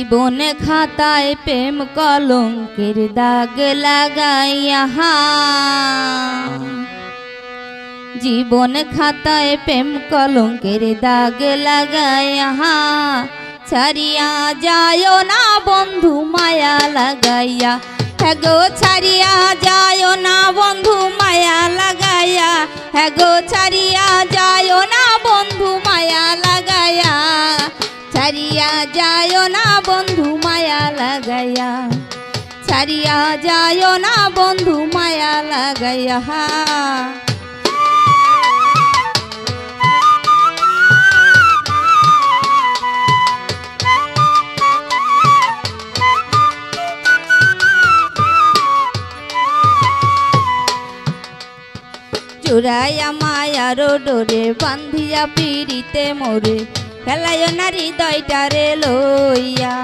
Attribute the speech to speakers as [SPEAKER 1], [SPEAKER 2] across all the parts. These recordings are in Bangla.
[SPEAKER 1] জীবন খাতায় প্রেম কলঙ্কের দাগ লাগাইয়া, জীবন খাতায় প্রেম কলঙ্কের দাগ লাগাইয়া, ছাড়িয়া যায় না বন্ধু মায়া লাগাইয়া। হ্যাঁ গো ছাড়িয়া যায় না বন্ধু মায়া লাগাইয়া, হ্যাঁ গো ছাড়িয়া যায় না বন্ধু মায়া লাগাইয়া, ছাড়িয়া যায় না বন্ধু মায়া লাগাইয়া, ছাড়িয়া যায় না বন্ধু মায়া লাগাইয়া। চুরাইয়া মায়ার ডোরে বান্ধিয়া পিড়িতে মোরে, খেলায় নারী হৃদয়টারে লইয়া।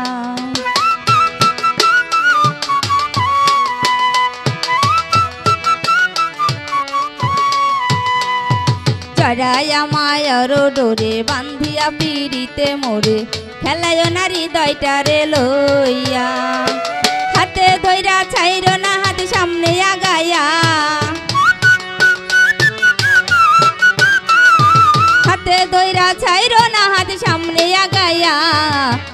[SPEAKER 1] চড়াইয়া মায়ার ডোরে বান্ধিয়া পিড়িতে মোরে, খেলায় নারী হৃদয়টারে লইয়া। হাতে ধইরা ছাইর না হাত সামনে আগাইয়া, হাতে ধইরা ছাইর না হাত সামনে আগাইয়া,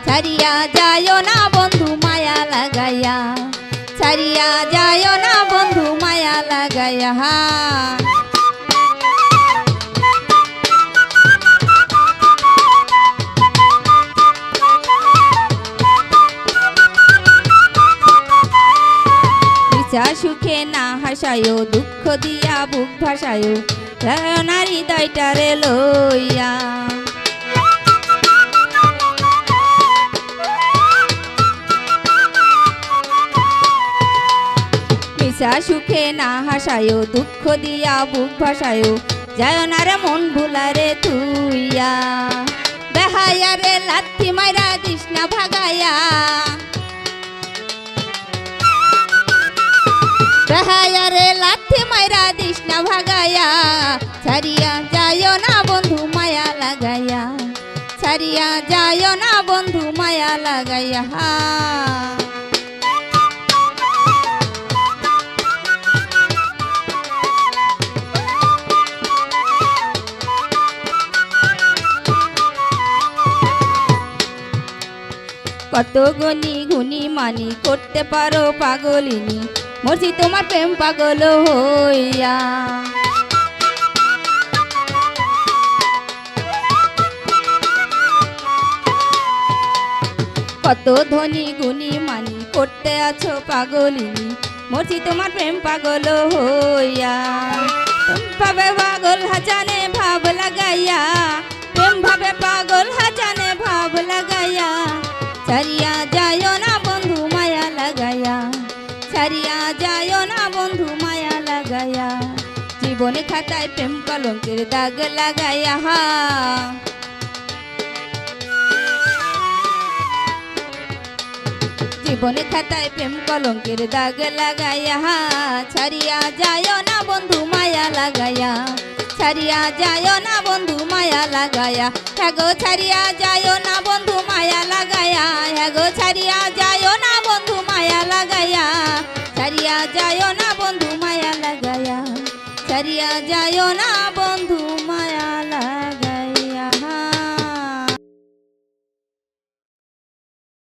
[SPEAKER 1] ছাড়িয়া যায় না বন্ধু মায়া লাগাইয়া, ছাড়িয়া যায় না বন্ধু মায়া লাগাইয়া। মিছা সুখে না হাসায়ো, দুঃখ দিয়া বুক ভাসায়ো, নারী হৃদয়টারে লইয়া। মিছা সুখে না হাসায়ো, দুঃখ দিয়া বুক ভাসায়ো, যায় না রে মন ভুলারে তুইয়া। বেহায়া রে লাথি মাইরা দিস না ভাগাইয়া, বেহায়া রে লাথি মাইরা দিস না ভাগাইয়া, ছাড়িয়া যায় না বন্ধু মায়া লাগাইয়া, ছাড়িয়া যায় না বন্ধু মায়া লাগাইয়া। কত গনি গুনি মানি করতে পারো পাগলিনী, মরছি তোমার প্রেম পাগল হইয়া। কত ধনী গুণী মানি করতে আছো পাগলিনী, মরছি তোমার প্রেম পাগল হইয়া। ভাবে পাগল হাজানে ভাব লাগাইয়া, প্রেম ভাবে পাগল হাজানে ভাব লাগাইয়া, ছাড়িয়া যায় না বন্ধু মায়া লাগাইয়া, ছাড়িয়া যায় না বন্ধু মায়া লাগাইয়া। জীবনে খাতায় প্রেম কলঙ্কের দাগ লাগাইয়া, জীবনে খাতায় প্রেম কলঙ্কের দাগ লাগাইয়া, ছাড়িয়া যায় না বন্ধু মায়া লাগাইয়া, ছাড়িয়া যায় না বন্ধু মায়া লাগাইয়া। হ্যাঁ গো ছাড়িয়া যায় না বন্ধু মায়া লাগাইয়া, হ্যাঁ গো ছাড়িয়া যায় না বন্ধু মায়া লাগাইয়া, ছাড়িয়া যায় না বন্ধু মায়া লাগাইয়া, ছাড়িয়া যায় না বন্ধু